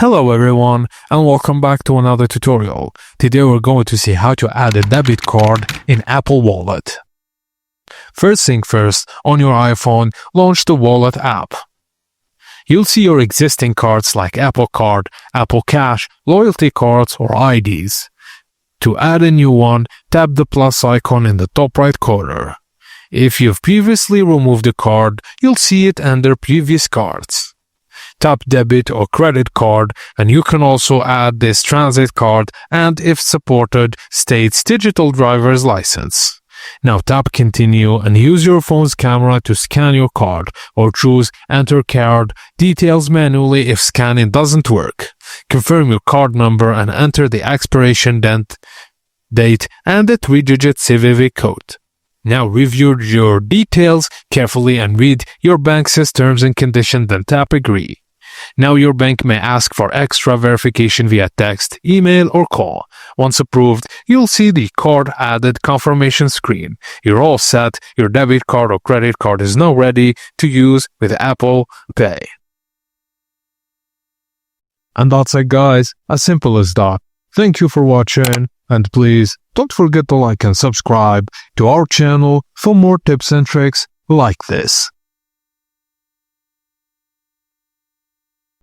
Hello everyone and welcome back to another tutorial. Today we're going to see how to add a debit card in Apple Wallet. First thing first, on your iPhone, launch the Wallet app. You'll see your existing cards like Apple Card, Apple Cash, loyalty cards or IDs. To add a new one, tap the plus icon in the top right corner. If you've previously removed a card, you'll see it under Previous Cards. Tap debit or credit card, and you can also add this transit card and, if supported, state's digital driver's license. Now tap continue and use your phone's camera to scan your card, or choose enter card details manually if scanning doesn't work. Confirm your card number and enter the expiration date and the 3-digit CVV code. Now review your details carefully and read your bank's terms and conditions, then tap agree. Now your bank may ask for extra verification via text, email or call. Once approved, you'll see the card added confirmation screen. You're all set. Your debit card or credit card is now ready to use with Apple Pay. And that's it guys, as simple as that. Thank you for watching, and please don't forget to like and subscribe to our channel for more tips and tricks like this.